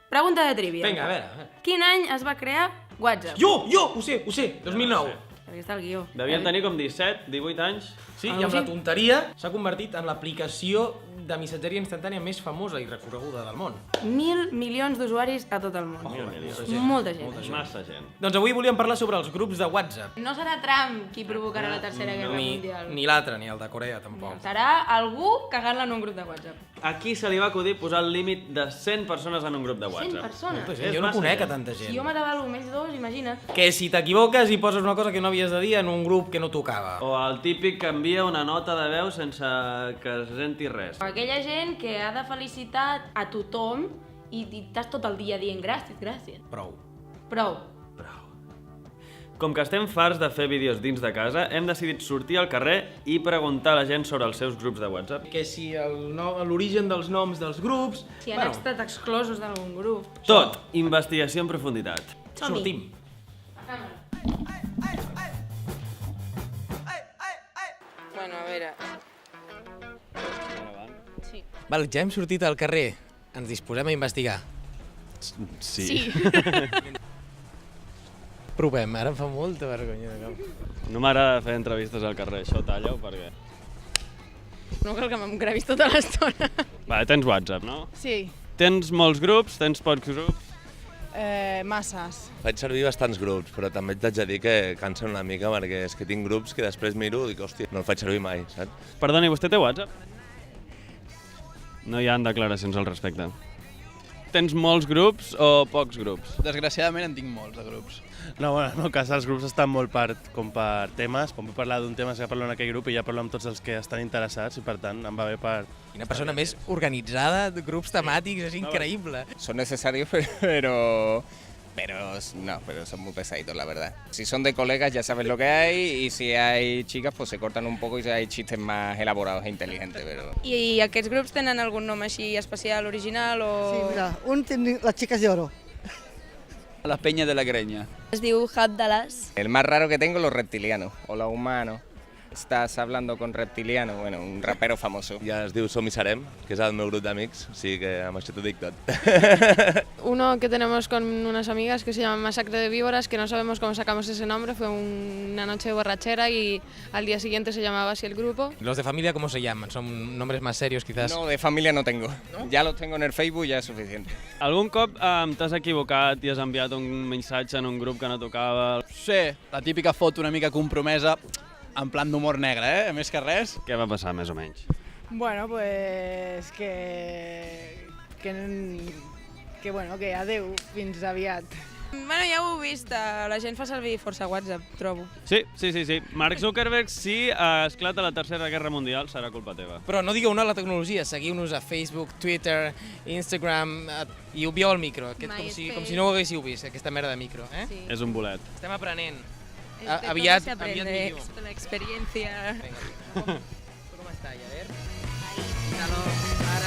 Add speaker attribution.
Speaker 1: Pregunta de trivia.
Speaker 2: Vinga, a veure.
Speaker 1: Quin any es va crear WhatsApp?
Speaker 2: Jo, ho sé, 2009.
Speaker 1: Aquí està el guió.
Speaker 3: Devien tenir com 17, 18 anys.
Speaker 2: Sí, i amb la tonteria s'ha convertit en l'aplicació de missatgeria instantània més famosa i recorreguda del món.
Speaker 1: 1.000 milions d'usuaris a tot el món. Molta gent.
Speaker 3: Massa gent.
Speaker 2: Doncs avui volíem parlar sobre els grups de WhatsApp.
Speaker 1: No serà Trump qui provocarà la tercera guerra mundial.
Speaker 2: Ni l'altre, ni el de Corea, tampoc.
Speaker 1: Serà algú cagant-la en un grup de WhatsApp.
Speaker 3: A qui se li va acudir posar el límit de 100 persones en un grup de
Speaker 1: 100
Speaker 3: WhatsApp?
Speaker 1: persones.
Speaker 2: Molta gent. Jo no conec a tanta gent.
Speaker 1: Si jo m'atabalgo més dos, imagina't.
Speaker 2: Que si t'equivoques i poses una cosa que no havies de dir en un grup que no tocava.
Speaker 3: O el típic que envia una nota de veu sense que es senti res.
Speaker 1: Aquella gent que ha de felicitar a tothom i estàs tot el dia dient gràcies, gràcies.
Speaker 2: Prou.
Speaker 1: Prou.
Speaker 3: Com que estem farts de fer vídeos dins de casa, hem decidit sortir al carrer i preguntar a la gent sobre els seus grups de WhatsApp.
Speaker 2: Que si l'origen dels noms dels grups...
Speaker 1: Si han estat exclosos d'algun grup.
Speaker 3: Tot, investigació en profunditat.
Speaker 2: Sortim.
Speaker 1: Bueno, a veure... Sí.
Speaker 2: Val, ja hem sortit al carrer. Ens disposem a investigar.
Speaker 3: Sí.
Speaker 2: Provem, ara em fa molta vergonya de cap.
Speaker 3: No m'agrada fer entrevistes al carrer, això talla-ho perquè...
Speaker 1: No cal que m'hem gravis tota l'estona.
Speaker 3: Vale, tens WhatsApp, no?
Speaker 4: Sí,
Speaker 3: Tens molts grups, tens pocs grups.
Speaker 4: masses.
Speaker 5: Faig servir bastants grups, però també et haig de dir que cansa una mica perquè és que tinc grups que després miro i dic, hòstia, no el faig servir mai, saps?
Speaker 3: Perdoni, vostè té WhatsApp? No hi ha declaracions al respecte. Tens molts grups o pocs grups?
Speaker 6: Desgraciadament en tinc molts de grups. No, bueno, en el meu cas els grups estan molt com per temes. Quan vull parlar d'un tema ja parlo en aquell grup i ja parlo amb tots els que estan interessats i per tant em va bé per...
Speaker 2: Quina persona més organitzada, de grups temàtics, és increïble.
Speaker 7: Son necesarios, pero son muy pesaditos, la verdad. Si son de colegas ya sabes lo que hay y si hay chicas pues se cortan un poco y hay chistes más elaborados e inteligentes, pero...
Speaker 1: I aquests grups tenen algun nom així especial, original o...?
Speaker 8: Sí, mira, un tiene las chicas de oro.
Speaker 6: La Peña de la Greña.
Speaker 9: Es diu Hat Dallas.
Speaker 7: El más raro que tengo, los reptilianos o los humanos. Estás hablando con reptiliano, bueno, un rapero famoso.
Speaker 5: Ja es diu Som i Serem, que és el meu grup d'amics, o sigui que amb això t'ho dic tot.
Speaker 4: Uno que tenemos con unas amigas que se llama Masacre de Víboras, que no sabemos cómo sacamos ese nombre, fue una noche de borrachera y al día siguiente se llamaba así el grupo.
Speaker 2: ¿Los de familia cómo se llaman? ¿Son nombres más serios quizás?
Speaker 7: No, de familia no tengo. Ya los tengo en el Facebook y ya es suficiente.
Speaker 3: Algun cop t'has equivocat i has enviat un missatge en un grup que no tocava?
Speaker 6: Sí, la típica foto una mica compromesa, en plan d'humor negre, més que res.
Speaker 3: Què va passar, més o menys?
Speaker 4: Bueno, pues que adeu, fins aviat.
Speaker 1: Bueno, ja ho heu vist, la gent fa servir força WhatsApp, trobo.
Speaker 3: Sí. Mark Zuckerberg, si esclata la tercera guerra mundial, serà culpa teva.
Speaker 2: Però no digueu no a la tecnologia, seguiu-nos a Facebook, Twitter, Instagram i obvieu el micro, com si no ho haguéssiu vist, aquesta merda de micro.
Speaker 1: Sí.
Speaker 3: És un bolet.
Speaker 2: Estem aprenent.
Speaker 1: Aviat
Speaker 2: millor.
Speaker 1: L'experiència.
Speaker 2: Vinga, com està, a ver? Ara.